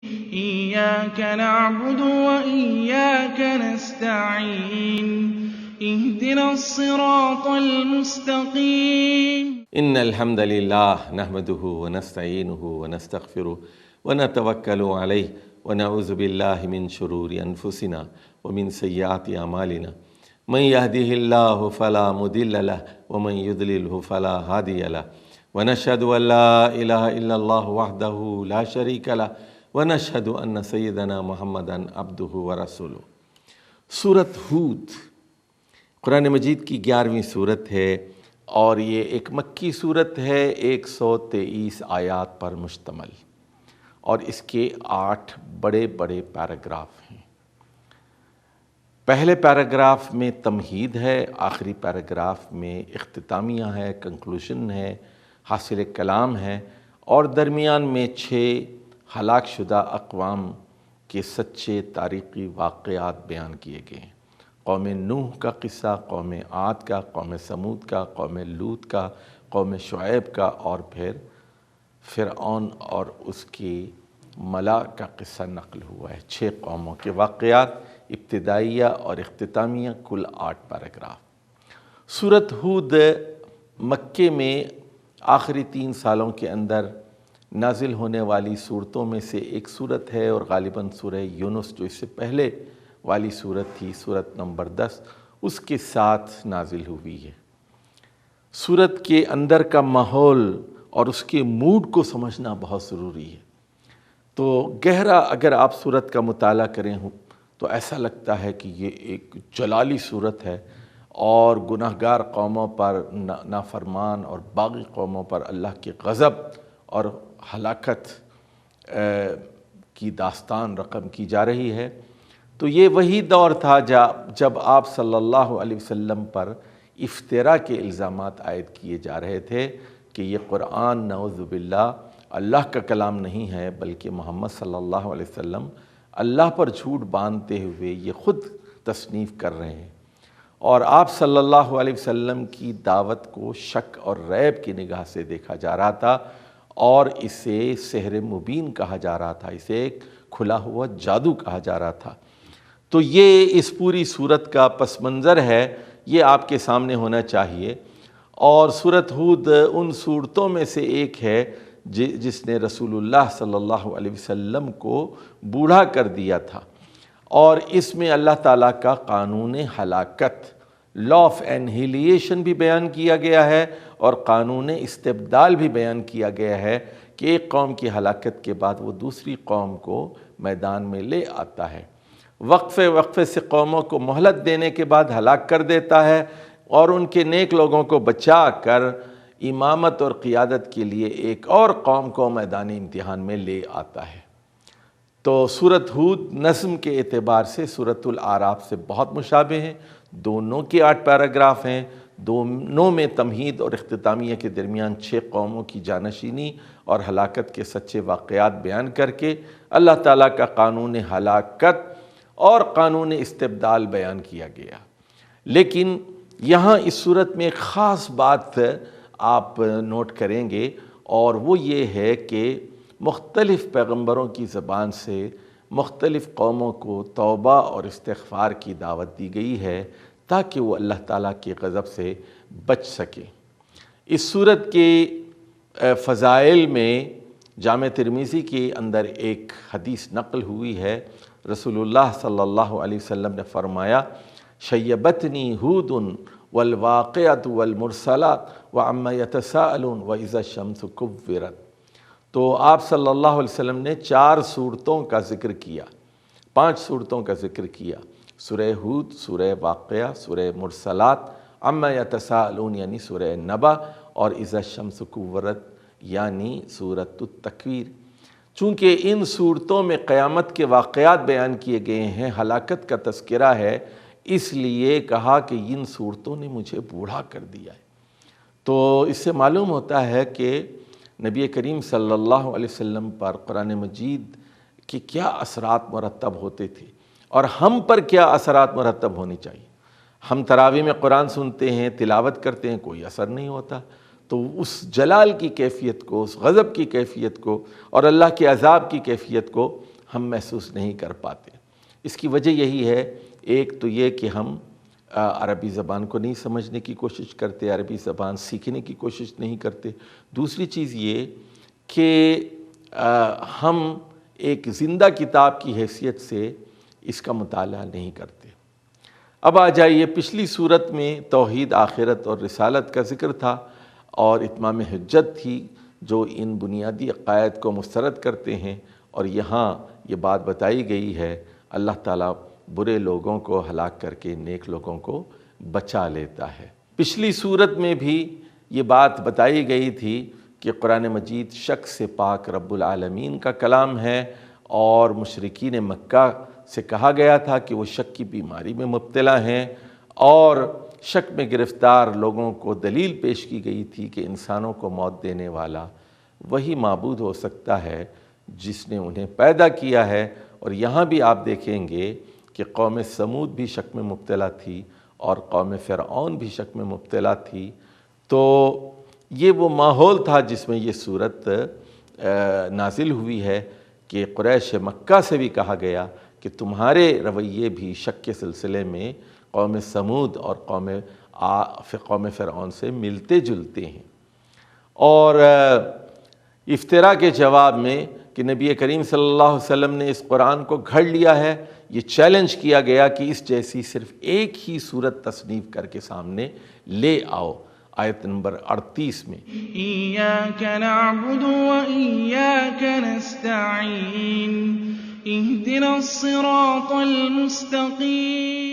إياك نعبد وإياك نستعين اهدنا الصراط المستقيم. ان الحمد لله نحمده ونستعينه ونستغفره ونتوكل عليه ونعوذ بالله من شرور انفسنا ومن سيئات اعمالنا من يهده الله فلا مضل له ومن يضلله فلا هادي له ونشهد ان لا اله الا الله وحده لا شريك له ونشهد ان سيدنا محمدا عبده ورسوله۔ سورۃ ہود قرآن مجید کی 11ویں صورت ہے اور یہ ایک مکی صورت ہے، 123 آیات پر مشتمل، اور اس کے 8 بڑے بڑے پیراگراف ہیں۔ پہلے پیراگراف میں تمہید ہے، آخری پیراگراف میں اختتامیہ ہے، کنکلوژن ہے، حاصل کلام ہے، اور درمیان میں 6 ہلاک شدہ اقوام کے سچے تاریخی واقعات بیان کیے گئے ہیں۔ قوم نوح کا قصہ، قوم عاد کا، قوم سمود کا، قوم لوط کا، قوم شعیب کا، اور پھر فرعون اور اس کی ملا کا قصہ نقل ہوا ہے۔ 6 قوموں کے واقعات، ابتدائیہ اور اختتامیہ، کل 8 پیراگراف۔ سورۃ ہود مکے میں آخری 3 سالوں کے اندر نازل ہونے والی صورتوں میں سے ایک صورت ہے، اور غالباً سورہ یونس جو اس سے پہلے والی صورت تھی، صورت نمبر 10، اس کے ساتھ نازل ہوئی ہے۔ صورت کے اندر کا ماحول اور اس کے موڈ کو سمجھنا بہت ضروری ہے۔ تو گہرا اگر آپ صورت کا مطالعہ کریں تو ایسا لگتا ہے کہ یہ ایک جلالی صورت ہے، اور گناہگار قوموں پر، نافرمان اور باغی قوموں پر اللہ کے غضب اور ہلاکت کی داستان رقم کی جا رہی ہے۔ تو یہ وہی دور تھا جب آپ صلی اللہ علیہ وسلم پر افتراء کے الزامات عائد کیے جا رہے تھے کہ یہ قرآن نعوذ باللہ اللہ کا کلام نہیں ہے، بلکہ محمد صلی اللہ علیہ وسلم اللہ پر جھوٹ باندھتے ہوئے یہ خود تصنیف کر رہے ہیں، اور آپ صلی اللہ علیہ وسلم کی دعوت کو شک اور ریب کی نگاہ سے دیکھا جا رہا تھا، اور اسے سحر مبین کہا جا رہا تھا، اسے ایک کھلا ہوا جادو کہا جا رہا تھا۔ تو یہ اس پوری صورت کا پس منظر ہے، یہ آپ کے سامنے ہونا چاہیے۔ اور سورۃ ہود ان صورتوں میں سے ایک ہے جس نے رسول اللہ صلی اللہ علیہ وسلم کو بوڑھا کر دیا تھا، اور اس میں اللہ تعالیٰ کا قانون ہلاکت، لا آف انہیلیشن بھی بیان کیا گیا ہے، اور قانون استبدال بھی بیان کیا گیا ہے کہ ایک قوم کی ہلاکت کے بعد وہ دوسری قوم کو میدان میں لے آتا ہے، وقفے سے قوموں کو مہلت دینے کے بعد ہلاک کر دیتا ہے، اور ان کے نیک لوگوں کو بچا کر امامت اور قیادت کے لیے ایک اور قوم کو میدان امتحان میں لے آتا ہے۔ تو سورۃ ہود نظم کے اعتبار سے سورۃ الاعراف سے بہت مشابہ ہیں، دونوں کے 8 پیراگراف ہیں، دونوں میں تمہید اور اختتامیہ کے درمیان 6 قوموں کی جانشینی اور ہلاکت کے سچے واقعات بیان کر کے اللہ تعالیٰ کا قانون ہلاکت اور قانون استبدال بیان کیا گیا۔ لیکن یہاں اس صورت میں ایک خاص بات آپ نوٹ کریں گے، اور وہ یہ ہے کہ مختلف پیغمبروں کی زبان سے مختلف قوموں کو توبہ اور استغفار کی دعوت دی گئی ہے تاکہ وہ اللہ تعالیٰ کے غضب سے بچ سکیں۔ اس صورت کے فضائل میں جامع ترمذی کے اندر ایک حدیث نقل ہوئی ہے، رسول اللہ صلی اللہ علیہ وسلم نے فرمایا، شیبتنی ہود والواقعۃ والمرسلات وعما یتساءلون واذا الشمس کورت۔ تو آپ صلی اللہ علیہ وسلم نے 4 صورتوں کا ذکر کیا، 5 صورتوں کا ذکر کیا، سورہ ہود، سورہ واقعہ، سورہ مرسلات، عما یتساءلون یعنی سورہ نبا، اور اذا الشمس کورت یعنی سورۃ التکویر۔ چونکہ ان صورتوں میں قیامت کے واقعات بیان کیے گئے ہیں، ہلاکت کا تذکرہ ہے، اس لیے کہا کہ ان صورتوں نے مجھے بوڑھا کر دیا ہے۔ تو اس سے معلوم ہوتا ہے کہ نبی کریم صلی اللہ علیہ وسلم پر قرآن مجید کے کیا اثرات مرتب ہوتے تھے، اور ہم پر کیا اثرات مرتب ہونی چاہیے۔ ہم تراویح میں قرآن سنتے ہیں، تلاوت کرتے ہیں، کوئی اثر نہیں ہوتا۔ تو اس جلال کی کیفیت کو، اس غضب کی کیفیت کو اور اللہ کے عذاب کی کیفیت کو ہم محسوس نہیں کر پاتے۔ اس کی وجہ یہی ہے، ایک تو یہ کہ ہم عربی زبان کو نہیں سمجھنے کی کوشش کرتے، عربی زبان سیکھنے کی کوشش نہیں کرتے۔ دوسری چیز یہ کہ ہم ایک زندہ کتاب کی حیثیت سے اس کا مطالعہ نہیں کرتے۔ اب آ جائیے، پچھلی صورت میں توحید، آخرت اور رسالت کا ذکر تھا اور اتمام حجت تھی جو ان بنیادی عقائد کو مسترد کرتے ہیں، اور یہاں یہ بات بتائی گئی ہے اللہ تعالیٰ برے لوگوں کو ہلاک کر کے نیک لوگوں کو بچا لیتا ہے۔ پچھلی صورت میں بھی یہ بات بتائی گئی تھی کہ قرآن مجید شک سے پاک رب العالمین کا کلام ہے، اور مشرکین مکہ سے کہا گیا تھا کہ وہ شک کی بیماری میں مبتلا ہیں، اور شک میں گرفتار لوگوں کو دلیل پیش کی گئی تھی کہ انسانوں کو موت دینے والا وہی معبود ہو سکتا ہے جس نے انہیں پیدا کیا ہے۔ اور یہاں بھی آپ دیکھیں گے کہ قوم سمود بھی شک میں مبتلا تھی اور قوم فرعون بھی شک میں مبتلا تھی۔ تو یہ وہ ماحول تھا جس میں یہ صورت نازل ہوئی ہے کہ قریش مکہ سے بھی کہا گیا کہ تمہارے رویے بھی شک کے سلسلے میں قوم سمود اور قوم فرعون سے ملتے جلتے ہیں۔ اور افتراء کے جواب میں کہ نبی کریم صلی اللہ علیہ وسلم نے اس قرآن کو گھڑ لیا ہے، یہ چیلنج کیا گیا کہ اس جیسی صرف ایک ہی صورت تصنیف کر کے سامنے لے آؤ۔ آیت نمبر 38 میں إياك نعبد وإياك نستعين اهدنا الصراط المستقيم